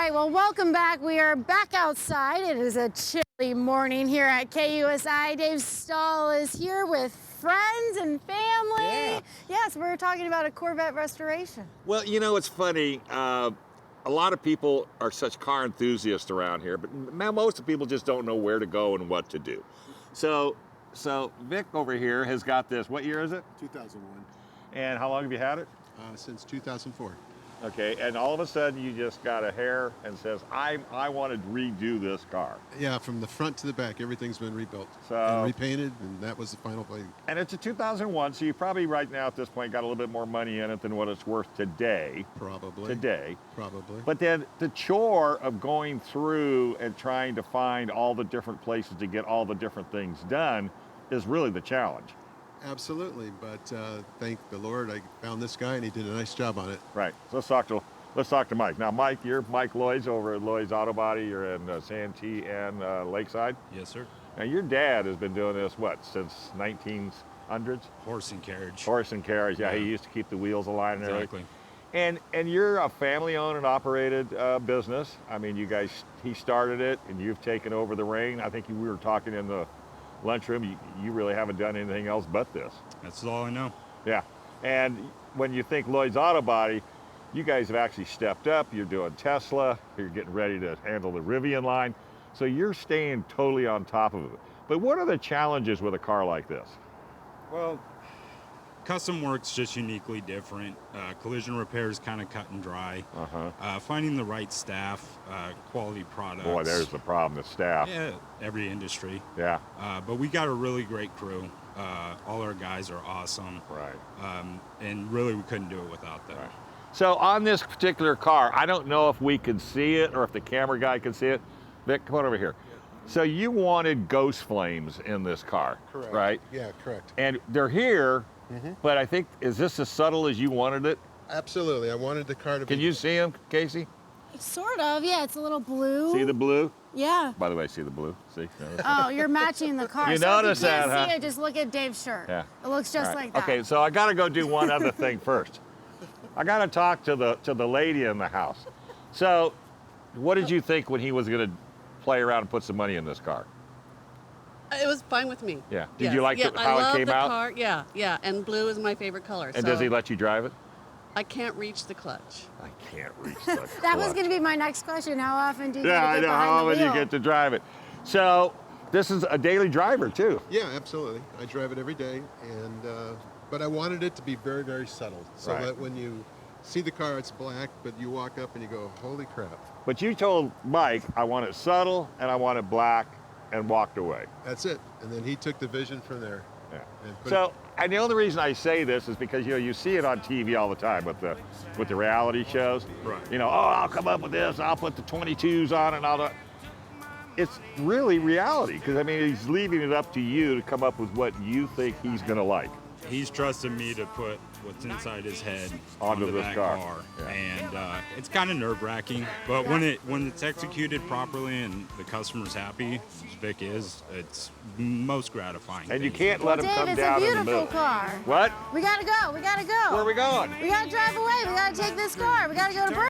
right, well, welcome back. We are back outside. It is a chilly morning here at KUSI. Dave Stahl is here with friends and family. Yeah. Yes, we're talking about a Corvette Restoration. Well, you know, it's funny. A lot of people are such car enthusiasts around here, but most of the people just don't know where to go and what to do. So Vic over here has got this. What year is it? 2001. And how long have you had it? Since 2004. Okay, and all of a sudden you just got a hair and says, I want to redo this car. Yeah, from the front to the back, everything's been rebuilt So- and repainted, and that was the final play. And it's a 2001, so you probably right now at this point got a little bit more money in it than what it's worth today. Probably. Probably. But then the chore of going through and trying to find all the different places to get all the different things done is really the challenge. Absolutely, but thank the Lord I found this guy and he did a nice job on it. Right. So let's talk to Mike. Now, Mike, you're Mike Lloyd's over at Lloyd's Auto Body. You're in Santee and Lakeside. Yes, sir. Now, your dad has been doing this what since 1900s? Horse and carriage. Horse and carriage. Yeah, Yeah. he used to keep the wheels aligned and everything. Exactly. And you're a family-owned and operated business. I mean, he started it, and you've taken over the reign. I think we were talking in the lunchroom. You really haven't done anything else but this. That's all I know. Yeah. And when you think Lloyd's Auto Body, you guys have actually stepped up. You're doing Tesla. You're getting ready to handle the Rivian line. So you're staying totally on top of it. But what are the challenges with a car like this? Well, custom work's just uniquely different. Collision repair is kind of cut and dry. Finding the right staff, quality products. Boy, there's the problem, the staff. Yeah, every industry. Yeah. But we got a really great crew. All our guys are awesome. Right. And really, we couldn't do it without them. Right. So on this particular car, I don't know if we can see it or if the camera guy can see it. Vic, come on over here. So you wanted ghost flames in this car, Correct. right? Yeah, correct. And they're here, but I think, is this as subtle as you wanted it? Absolutely. I wanted the car to be... Can you see them, Casey? Sort of, yeah, it's a little blue. See the blue? Yeah. By the way, see the blue? See? Oh, you're matching the car. You so notice if you can't that, see huh? it, just look at Dave's shirt. Yeah. It looks just All right. like that. Okay, so I got to go do one other thing first. I got to talk to the lady in the house. So, what did you think when he was going to play around and put some money in this car? It was fine with me. Yeah. Did Yes. you like yeah, how I love it came the out? Car. Yeah, yeah. And blue is my favorite color. And so does he let you drive it? I can't reach the clutch. I can't reach the That was clutch. going to be my next question. How often do you Yeah, I get know. behind How the often you wheel? get to drive it? So, this is a daily driver too. Yeah, absolutely. I drive it every day, and but I wanted it to be very, very subtle, so Right. that when you see the car, it's black, but you walk up and you go, holy crap. But you told Mike, I want it subtle and I want it black, and walked away. That's it. And then he took the vision from there. Yeah. And put So, and the only reason I say this is because you see it on TV all the time with the reality shows. Right. Oh, I'll come up with this. I'll put the 22s on it. And all that. It's really reality because I mean he's leaving it up to you to come up with what you think he's gonna like. He's trusted me to put what's inside his head Onto onto this that car. car. Yeah. And it's kind of nerve-wracking, but when it's executed properly and the customer's happy, as Vic is, it's most gratifying. And you thing. can't let him Dave, come it's down a in the beautiful middle. car. What? We gotta go. We gotta go. Where are we going? We gotta drive away. We gotta take this car. We gotta go to